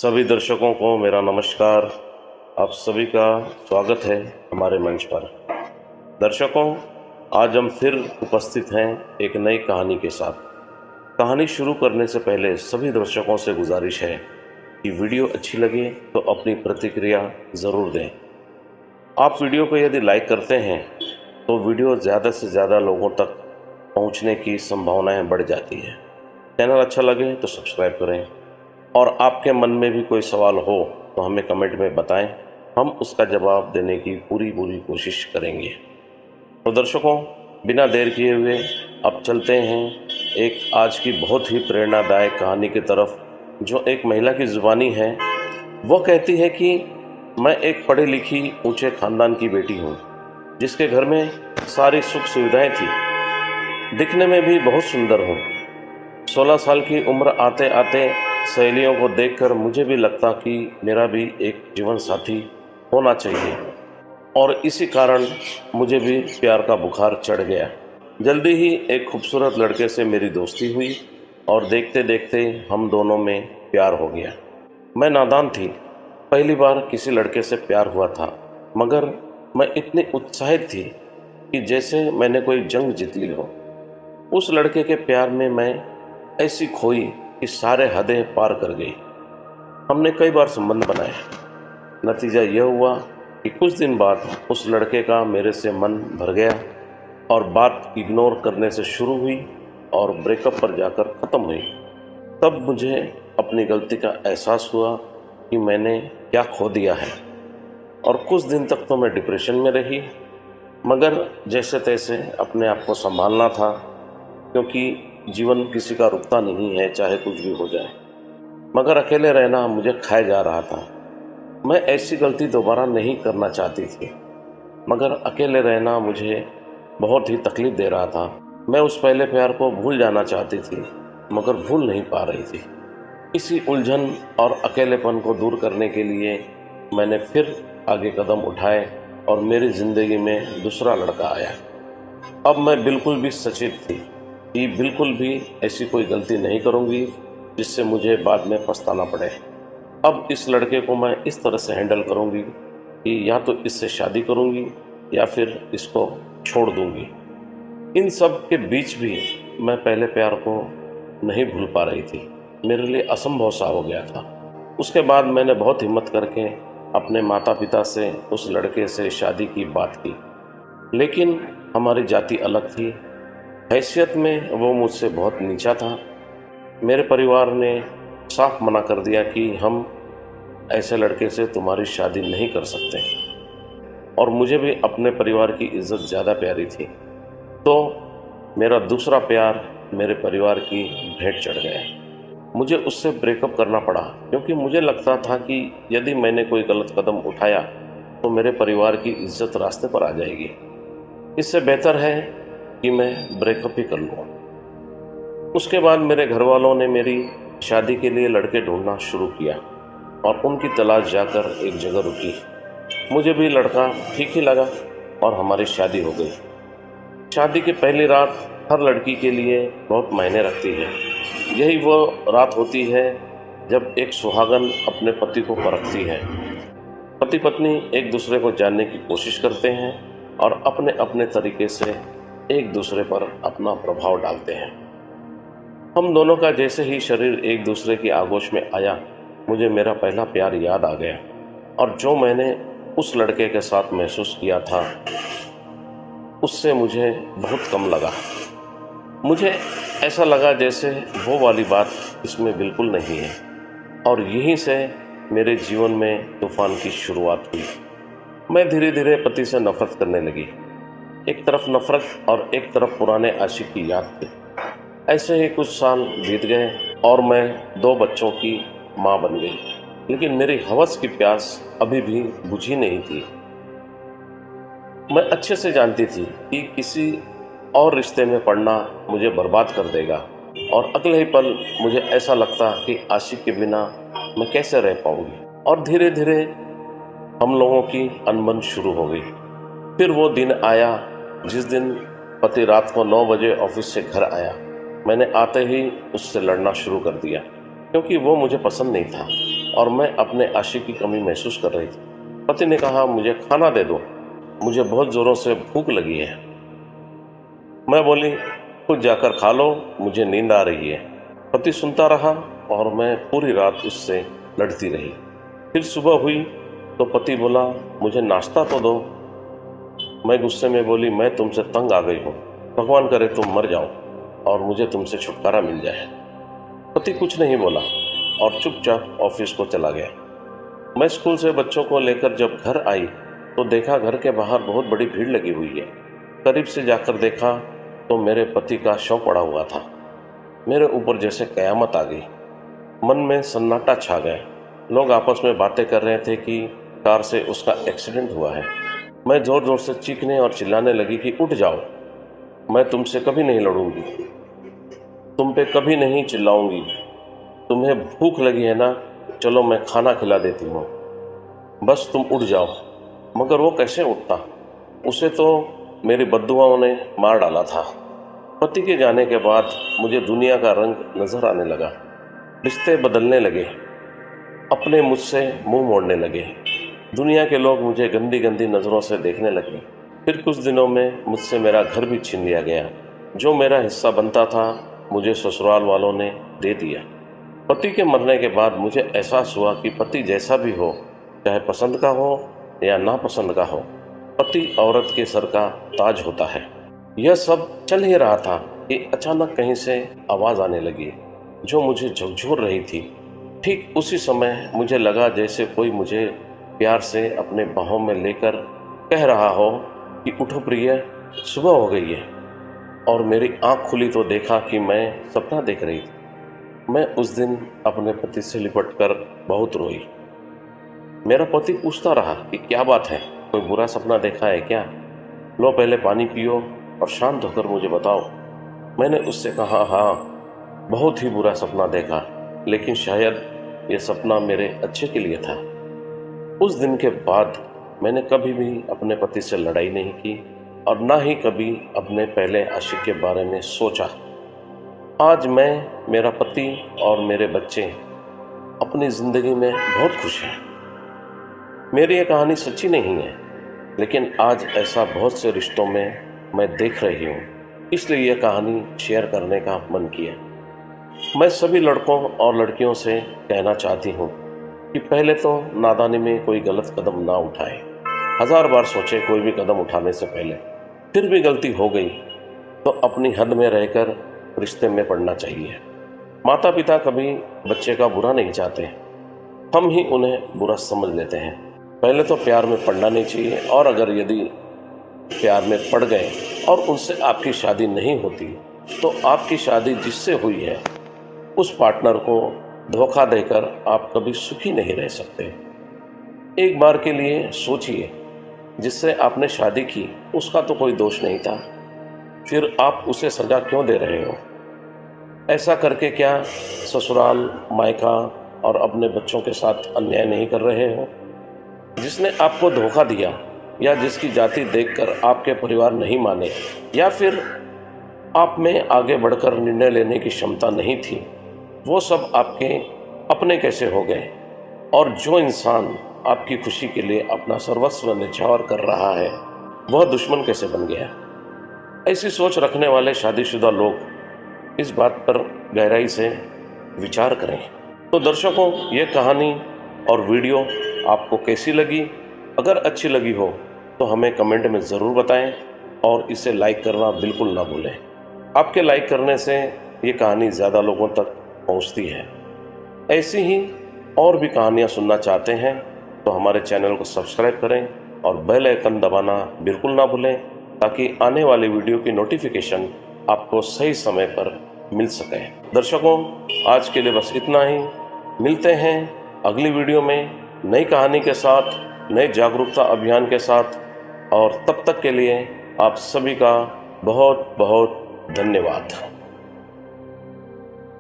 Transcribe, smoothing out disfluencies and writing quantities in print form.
सभी दर्शकों को मेरा नमस्कार। आप सभी का स्वागत है हमारे मंच पर। दर्शकों, आज हम फिर उपस्थित हैं एक नई कहानी के साथ। कहानी शुरू करने से पहले सभी दर्शकों से गुजारिश है कि वीडियो अच्छी लगे तो अपनी प्रतिक्रिया ज़रूर दें। आप वीडियो को यदि लाइक करते हैं तो वीडियो ज़्यादा से ज़्यादा लोगों तक पहुंचने की संभावनाएं बढ़ जाती है। चैनल अच्छा लगे तो सब्सक्राइब करें और आपके मन में भी कोई सवाल हो तो हमें कमेंट में बताएं, हम उसका जवाब देने की पूरी कोशिश करेंगे। तो दर्शकों, बिना देर किए हुए अब चलते हैं एक आज की बहुत ही प्रेरणादायक कहानी की तरफ, जो एक महिला की ज़ुबानी है। वो कहती है कि मैं एक पढ़ी लिखी ऊंचे ख़ानदान की बेटी हूँ, जिसके घर में सारी सुख सुविधाएं थी, दिखने में भी बहुत सुंदर हूँ। 16 साल की उम्र आते आते सहेलियों को देखकर मुझे भी लगता कि मेरा भी एक जीवन साथी होना चाहिए, और इसी कारण मुझे भी प्यार का बुखार चढ़ गया। जल्दी ही एक खूबसूरत लड़के से मेरी दोस्ती हुई और देखते देखते हम दोनों में प्यार हो गया। मैं नादान थी, पहली बार किसी लड़के से प्यार हुआ था, मगर मैं इतनी उत्साहित थी कि जैसे मैंने कोई जंग जीत ली हो। उस लड़के के प्यार में मैं ऐसी खोई कि सारे हदें पार कर गई। हमने कई बार संबंध बनाए। नतीजा यह हुआ कि कुछ दिन बाद उस लड़के का मेरे से मन भर गया और बात इग्नोर करने से शुरू हुई और ब्रेकअप पर जाकर ख़त्म हुई। तब मुझे अपनी गलती का एहसास हुआ कि मैंने क्या खो दिया है, और कुछ दिन तक तो मैं डिप्रेशन में रही, मगर जैसे तैसे अपने आप को संभालना था, क्योंकि जीवन किसी का रुकता नहीं है, चाहे कुछ भी हो जाए। मगर अकेले रहना मुझे खाए जा रहा था। मैं ऐसी गलती दोबारा नहीं करना चाहती थी, मगर अकेले रहना मुझे बहुत ही तकलीफ दे रहा था। मैं उस पहले प्यार को भूल जाना चाहती थी, मगर भूल नहीं पा रही थी। इसी उलझन और अकेलेपन को दूर करने के लिए मैंने फिर आगे कदम उठाए और मेरी ज़िंदगी में दूसरा लड़का आया। अब मैं बिल्कुल भी सचेत थी कि बिल्कुल भी ऐसी कोई गलती नहीं करूंगी जिससे मुझे बाद में पछताना पड़े। अब इस लड़के को मैं इस तरह से हैंडल करूंगी कि या तो इससे शादी करूंगी या फिर इसको छोड़ दूंगी। इन सब के बीच भी मैं पहले प्यार को नहीं भूल पा रही थी। मेरे लिए असंभव सा हो गया था। उसके बाद मैंने बहुत हिम्मत करके अपने माता पिता से उस लड़के से शादी की बात की, लेकिन हमारी जाति अलग थी। हैसियत में वो मुझसे बहुत नीचा था। मेरे परिवार ने साफ मना कर दिया कि हम ऐसे लड़के से तुम्हारी शादी नहीं कर सकते, और मुझे भी अपने परिवार की इज्जत ज़्यादा प्यारी थी। तो मेरा दूसरा प्यार मेरे परिवार की भेंट चढ़ गया। मुझे उससे ब्रेकअप करना पड़ा, क्योंकि मुझे लगता था कि यदि मैंने कोई गलत कदम उठाया तो मेरे परिवार की इज्जत रास्ते पर आ जाएगी। इससे बेहतर है कि मैं ब्रेकअप ही कर लूँ। उसके बाद मेरे घर वालों ने मेरी शादी के लिए लड़के ढूंढना शुरू किया और उनकी तलाश जाकर एक जगह रुकी। मुझे भी लड़का ठीक ही लगा और हमारी शादी हो गई। शादी की पहली रात हर लड़की के लिए बहुत मायने रखती है। यही वो रात होती है जब एक सुहागन अपने पति को परखती है। पति पत्नी एक दूसरे को जानने की कोशिश करते हैं और अपने अपने तरीके से एक दूसरे पर अपना प्रभाव डालते हैं। हम दोनों का जैसे ही शरीर एक दूसरे की आगोश में आया, मुझे मेरा पहला प्यार याद आ गया, और जो मैंने उस लड़के के साथ महसूस किया था उससे मुझे बहुत कम लगा। मुझे ऐसा लगा जैसे वो वाली बात इसमें बिल्कुल नहीं है, और यहीं से मेरे जीवन में तूफान की शुरुआत हुई। मैं धीरे धीरे पति से नफरत करने लगी। एक तरफ नफरत और एक तरफ पुराने आशिक की याद थी। ऐसे ही कुछ साल बीत गए और मैं 2 बच्चों की माँ बन गई, लेकिन मेरी हवस की प्यास अभी भी बुझी नहीं थी। मैं अच्छे से जानती थी कि किसी और रिश्ते में पड़ना मुझे बर्बाद कर देगा, और अगले ही पल मुझे ऐसा लगता कि आशिक के बिना मैं कैसे रह पाऊंगी। और धीरे धीरे हम लोगों की अनबन शुरू हो गई। फिर वो दिन आया जिस दिन पति रात को 9 बजे ऑफिस से घर आया। मैंने आते ही उससे लड़ना शुरू कर दिया, क्योंकि वो मुझे पसंद नहीं था। और मैं अपने आशिक की कमी महसूस कर रही थी। पति ने कहा, मुझे खाना दे दो, मुझे बहुत ज़ोरों से भूख लगी है। मैं बोली, खुद जाकर खा लो, मुझे नींद आ रही है। पति सुनता रहा और मैं पूरी रात उससे लड़ती रही। फिर सुबह हुई तो पति बोला, मुझे नाश्ता तो दो। मैं गुस्से में बोली, मैं तुमसे तंग आ गई हूँ, भगवान करे तुम मर जाओ और मुझे तुमसे छुटकारा मिल जाए। पति कुछ नहीं बोला और चुपचाप ऑफिस को चला गया। मैं स्कूल से बच्चों को लेकर जब घर आई तो देखा घर के बाहर बहुत बड़ी भीड़ लगी हुई है। करीब से जाकर देखा तो मेरे पति का शव पड़ा हुआ था। मेरे ऊपर जैसे कयामत आ गई। मन में सन्नाटा छा गया। लोग आपस में बातें कर रहे थे कि कार से उसका एक्सीडेंट हुआ है। मैं जोर जोर से चीखने और चिल्लाने लगी कि उठ जाओ, मैं तुमसे कभी नहीं लड़ूंगी, तुम पे कभी नहीं चिल्लाऊंगी। तुम्हें भूख लगी है ना, चलो मैं खाना खिला देती हूँ, बस तुम उठ जाओ। मगर वो कैसे उठता, उसे तो मेरी बद्दुआओं ने मार डाला था। पति के जाने के बाद मुझे दुनिया का रंग नजर आने लगा। रिश्ते बदलने लगे, अपने मुझसे मुंह मोड़ने लगे। दुनिया के लोग मुझे गंदी गंदी नज़रों से देखने लगे। फिर कुछ दिनों में मुझसे मेरा घर भी छीन लिया गया। जो मेरा हिस्सा बनता था मुझे ससुराल वालों ने दे दिया। पति के मरने के बाद मुझे एहसास हुआ कि पति जैसा भी हो, चाहे पसंद का हो या नापसंद का हो, पति औरत के सर का ताज होता है। यह सब चल ही रहा था कि अचानक कहीं से आवाज़ आने लगी जो मुझे झकझोर रही थी। ठीक उसी समय मुझे लगा जैसे कोई मुझे प्यार से अपने बाहों में लेकर कह रहा हो कि उठो प्रिय, सुबह हो गई है। और मेरी आंख खुली तो देखा कि मैं सपना देख रही थी। मैं उस दिन अपने पति से लिपटकर बहुत रोई। मेरा पति पूछता रहा कि क्या बात है, कोई बुरा सपना देखा है क्या? लो पहले पानी पियो और शांत होकर मुझे बताओ। मैंने उससे कहा, हाँ, बहुत ही बुरा सपना देखा, लेकिन शायद यह सपना मेरे अच्छे के लिए था। उस दिन के बाद मैंने कभी भी अपने पति से लड़ाई नहीं की और ना ही कभी अपने पहले आशिक के बारे में सोचा। आज मैं, मेरा पति और मेरे बच्चे अपनी ज़िंदगी में बहुत खुश हैं। मेरी ये कहानी सच्ची नहीं है, लेकिन आज ऐसा बहुत से रिश्तों में मैं देख रही हूँ, इसलिए यह कहानी शेयर करने का मन किया। मैं सभी लड़कों और लड़कियों से कहना चाहती हूँ कि पहले तो नादानी में कोई गलत कदम ना उठाए। 1000 बार सोचे कोई भी कदम उठाने से पहले। फिर भी गलती हो गई तो अपनी हद में रहकर रिश्ते में पड़ना चाहिए। माता पिता कभी बच्चे का बुरा नहीं चाहते, हम ही उन्हें बुरा समझ लेते हैं। पहले तो प्यार में पड़ना नहीं चाहिए, और अगर यदि प्यार में पड़ गए और उनसे आपकी शादी नहीं होती तो आपकी शादी जिससे हुई है उस पार्टनर को धोखा देकर आप कभी सुखी नहीं रह सकते। एक बार के लिए सोचिए, जिससे आपने शादी की उसका तो कोई दोष नहीं था, फिर आप उसे सजा क्यों दे रहे हो? ऐसा करके क्या ससुराल, मायका और अपने बच्चों के साथ अन्याय नहीं कर रहे हो? जिसने आपको धोखा दिया या जिसकी जाति देखकर आपके परिवार नहीं माने, या फिर आप में आगे बढ़कर निर्णय लेने की क्षमता नहीं थी, वो सब आपके अपने कैसे हो गए? और जो इंसान आपकी खुशी के लिए अपना सर्वस्व न्यौछावर कर रहा है, वह दुश्मन कैसे बन गया? ऐसी सोच रखने वाले शादीशुदा लोग इस बात पर गहराई से विचार करें। तो दर्शकों, ये कहानी और वीडियो आपको कैसी लगी? अगर अच्छी लगी हो तो हमें कमेंट में ज़रूर बताएं और इसे लाइक करना बिल्कुल ना भूलें। आपके लाइक करने से ये कहानी ज़्यादा लोगों तक पहुंचती है। ऐसी ही और भी कहानियां सुनना चाहते हैं तो हमारे चैनल को सब्सक्राइब करें और बेल आइकन दबाना बिल्कुल ना भूलें, ताकि आने वाली वीडियो की नोटिफिकेशन आपको सही समय पर मिल सके। दर्शकों, आज के लिए बस इतना ही। मिलते हैं अगली वीडियो में नई कहानी के साथ, नए जागरूकता अभियान के साथ, और तब तक के लिए आप सभी का बहुत बहुत धन्यवाद।